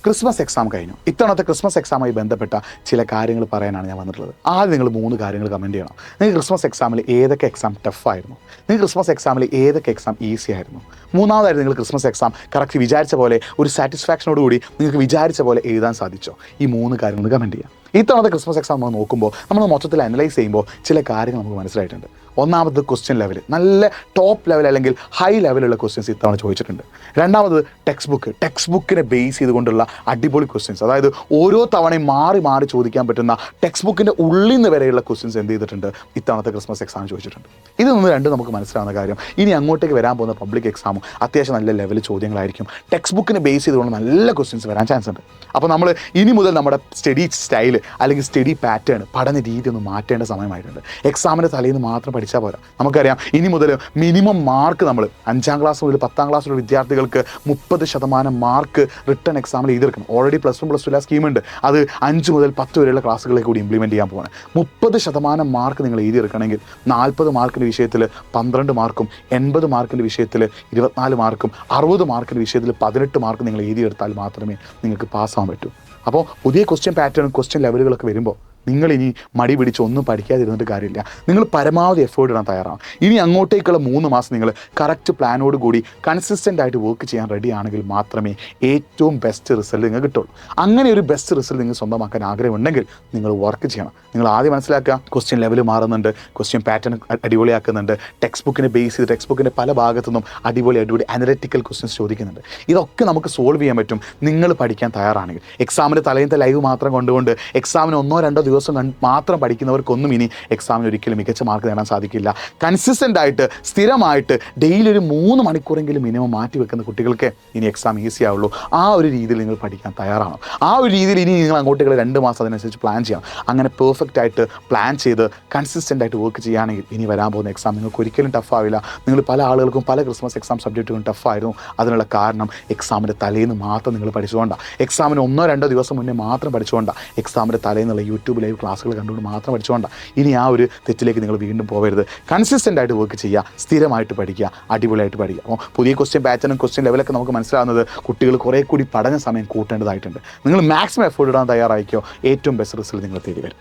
Christmas exam കഴിഞ്ഞു. ഇത്തവണത്തെ Christmas എക്സാമുമായി ബന്ധപ്പെട്ട ചില കാര്യങ്ങൾ പറയാനാണ് ഞാൻ വന്നിട്ടുള്ളത്. ആദ്യം നിങ്ങൾ 3 കാര്യങ്ങൾ കമൻറ്റ് ചെയ്യണം. നിങ്ങൾക്ക് ക്രിസ്മസ് എക്സാമിൽ ഏതൊക്കെ എക്സാം ടഫായിരുന്നു? നിങ്ങൾക്ക് ക്രിസ്മസ് എക്സാമിൽ ഏതൊക്കെ എക്സാം ഈസി ആയിരുന്നു? മൂന്നാമതായിരുന്നു, നിങ്ങൾ ക്രിസ്മസ് എക്സാം കറക്റ്റ് വിചാരിച്ച പോലെ ഒരു സാറ്റിസ്ഫാക്ഷനോടുകൂടി നിങ്ങൾക്ക് വിചാരിച്ച പോലെ എഴുതാൻ സാധിച്ചോ? ഈ 3 കാര്യങ്ങൾ കമൻറ്റ് ചെയ്യാം. ഇത്തവണത്തെ ക്രിസ്മസ് എക്സാം നമ്മൾ നോക്കുമ്പോൾ നമ്മൾ മൊത്തത്തിൽ അനലൈസ് ചെയ്യുമ്പോൾ ചില കാര്യങ്ങൾ നമുക്ക് മനസ്സിലായിട്ടുണ്ട്. ഒന്നാമത് ക്വസ്റ്റ്യൻ ലെവൽ, നല്ല ടോപ്പ് ലെവൽ അല്ലെങ്കിൽ ഹൈ ലെവലുള്ള ക്വസ്റ്റ്യൻസ് ഇത്തവണ ചോദിച്ചിട്ടുണ്ട്. രണ്ടാമത് ടെക്സ്റ്റ് ബുക്കിനെ ബേസ് ചെയ്തുകൊണ്ടുള്ള അടിപൊളി ക്വസ്റ്റ്യൻസ്, അതായത് ഓരോ തവണയും മാറി മാറി ചോദിക്കാൻ പറ്റുന്ന ടെക്സ്റ്റ് ബുക്കിൻ്റെ ഉള്ളിൽ നിന്ന് വരെയുള്ള ക്വസ്റ്റ്യൻസ് എന്ത് ചെയ്തിട്ടുണ്ട്, ഇത്തവണത്തെ ക്രിസ്മസ് എക്സാം ചോദിച്ചിട്ടുണ്ട്. ഇത് നിന്ന് രണ്ടും നമുക്ക് മനസ്സിലാവുന്ന കാര്യം, ഇനി അങ്ങോട്ടേക്ക് വരാൻ പോകുന്ന പബ്ലിക് എക്സാമും അത്യാവശ്യം നല്ല ലെവൽ ചോദ്യങ്ങളായിരിക്കും. ടെക്സ്റ്റ് ബുക്കിനെ ബേസ് ചെയ്തുകൊണ്ട് നല്ല ക്വസ്റ്റ്യൻസ് വരാൻ ചാൻസ് ഉണ്ട്. അപ്പോൾ നമ്മൾ ഇനി മുതൽ നമ്മുടെ സ്റ്റഡി സ്റ്റൈൽ അല്ലെങ്കിൽ സ്റ്റഡി പാറ്റേൺ, പഠന രീതി ഒന്ന് മാറ്റേണ്ട സമയമായിട്ടുണ്ട്. എക്സാമിൻ്റെ തലേന്ന് മാത്രം പഠിച്ചാൽ പോരാ. നമുക്കറിയാം, ഇനി മുതൽ മിനിമം മാർക്ക് നമ്മൾ 5ാം ക്ലാസ് മുതൽ 10ാം ക്ലാസ്സിലുള്ള വിദ്യാർത്ഥികൾക്ക് 30% മാർക്ക് റിട്ടേൺ എക്സാമിൽ എഴുതിയെടുക്കണം. ഓൾറെഡി +1 +2 സ്കീമുണ്ട്. അത് 5 മുതൽ 10 വരെയുള്ള ക്ലാസ്സുകളിലേക്ക് കൂടി ഇംപ്ലിമെൻറ്റ് ചെയ്യാൻ പോവാണ്. 30% മാർക്ക് നിങ്ങൾ എഴുതിയെടുക്കണമെങ്കിൽ 40 മാർക്കിൻ്റെ വിഷയത്തിൽ 12 മാർക്കും, 80 മാർക്കിൻ്റെ വിഷയത്തിൽ 24 മാർക്കും, 60 മാർക്കിൻ്റെ വിഷയത്തിൽ 18 മാർക്ക് നിങ്ങൾ എഴുതിയെടുത്താൽ മാത്രമേ നിങ്ങൾക്ക് പാസ്സാവാൻ പറ്റൂ. അപ്പോൾ പുതിയ ക്വസ്റ്റ്യൻ പാറ്റേണും ക്വസ്റ്റ്യൻ ലെവലുകളൊക്കെ വരുമ്പോൾ നിങ്ങളിനി മടി പിടിച്ച് ഒന്നും പഠിക്കാതിരുന്നിട്ട് കാര്യമില്ല. നിങ്ങൾ പരമാവധി എഫേർട്ട് ഇടാൻ തയ്യാറാണ്. ഇനി അങ്ങോട്ടേക്കുള്ള 3 മാസം നിങ്ങൾ കറക്റ്റ് പ്ലാനോട് കൂടി കൺസിസ്റ്റൻ്റ് ആയിട്ട് വർക്ക് ചെയ്യാൻ റെഡി ആണെങ്കിൽ മാത്രമേ ഏറ്റവും ബെസ്റ്റ് റിസൾട്ട് നിങ്ങൾക്ക് കിട്ടുള്ളൂ. അങ്ങനെ ഒരു ബെസ്റ്റ് റിസൾട്ട് നിങ്ങൾ സ്വന്തമാക്കാൻ ആഗ്രഹമുണ്ടെങ്കിൽ നിങ്ങൾ വർക്ക് ചെയ്യണം. നിങ്ങൾ ആദ്യം മനസ്സിലാക്കുക, ക്വസ്റ്റ്യൻ ലെവൽ മാറുന്നുണ്ട്, ക്വസ്റ്റ്യൻ പാറ്റേൺ അടിപൊളിയാക്കുന്നുണ്ട്, ടെക്സ്റ്റ് ബുക്കിനെ ബേസ് ചെയ്ത് ടെക്സ്റ്റ് ബുക്കിൻ്റെ പല ഭാഗത്തു നിന്നും അടിപൊളി അനലിറ്റിക്കൽ ക്വസ്റ്റ്യൻസ് ചോദിക്കുന്നുണ്ട്. ഇതൊക്കെ നമുക്ക് സോൾവ് ചെയ്യാൻ പറ്റും നിങ്ങൾ പഠിക്കാൻ തയ്യാറാണെങ്കിൽ. എക്സാമിൻ്റെ തലേന്നത്തെ ലൈവ് മാത്രം കൊണ്ടുകൊണ്ട് എക്സാമിന് 1-2 ദിവസം മാത്രം പഠിക്കുന്നവർക്കൊന്നും ഇനി എക്സാമിന് ഒരിക്കലും മികച്ച മാർക്ക് നേടാൻ സാധിക്കില്ല. കൺസിസ്റ്റൻ്റ് ആയിട്ട് സ്ഥിരമായിട്ട് ഡെയിലി ഒരു 3 മണിക്കൂറെങ്കിലും മിനിമം മാറ്റി വെക്കുന്ന കുട്ടികൾക്ക് ഇനി എക്സാം ഈസി ആവുള്ളൂ. ആ ഒരു രീതിയിൽ നിങ്ങൾ പഠിക്കാൻ തയ്യാറാണോ? ആ ഒരു രീതിയിൽ ഇനി നിങ്ങൾ അങ്ങോട്ടേക്കുള്ള 2 മാസം അതിനനുസരിച്ച് പ്ലാൻ ചെയ്യണം. അങ്ങനെ പെർഫെക്റ്റ് ആയിട്ട് പ്ലാൻ ചെയ്ത് കൺസിസ്റ്റൻ്റ് ആയിട്ട് വർക്ക് ചെയ്യുകയാണെങ്കിൽ ഇനി വരാൻ പോകുന്ന എക്സാം നിങ്ങൾക്ക് ഒരിക്കലും ടഫാവില്ല. നിങ്ങൾ പല ആളുകൾക്കും പല ക്രിസ്മസ് എക്സാം സബ്ജക്റ്റുകളും ടഫായിരുന്നു. അതിനുള്ള കാരണം എക്സാമിൻ്റെ തലേന്ന് മാത്രം നിങ്ങൾ പഠിച്ചുകൊണ്ടാണ്. എക്സാമിന് 1-2 ദിവസം മുന്നേ മാത്രം പഠിച്ചുകൊണ്ടാണ്. എക്സാമിൻ്റെ തലേന്നുള്ള യൂട്യൂബ് ലൈവ് ക്ലാസ്സുകൾ കണ്ടുകൊണ്ട് മാത്രം പഠിച്ചുകൊണ്ടാണ്. ഇനി ആ ഒരു തെറ്റിലേക്ക് നിങ്ങൾ വീണ്ടും പോകരുത്. കൺസിസ്റ്റൻ്റ് ആയിട്ട് വർക്ക് ചെയ്യുക, സ്ഥിരമായിട്ട് പഠിക്കുക, അടിപൊളിയായിട്ട് പഠിക്കുക. അപ്പോൾ പുതിയ ക്വസ്റ്റ്യൻ പാറ്റേണും ക്വസ്റ്റ്യൻ ലെവലൊക്കെ നമുക്ക് മനസ്സിലാവുന്നത് കുട്ടികൾ കുറേ കൂടി പഠന സമയം കൂട്ടേണ്ടതായിട്ടുണ്ട്. നിങ്ങൾ മാക്സിമം എഫേർട്ട് ഇടാൻ തയ്യാറായിക്കോ, ഏറ്റവും ബെസ്റ്റ് റിസൾട്ട് നിങ്ങൾ തേടി വരും.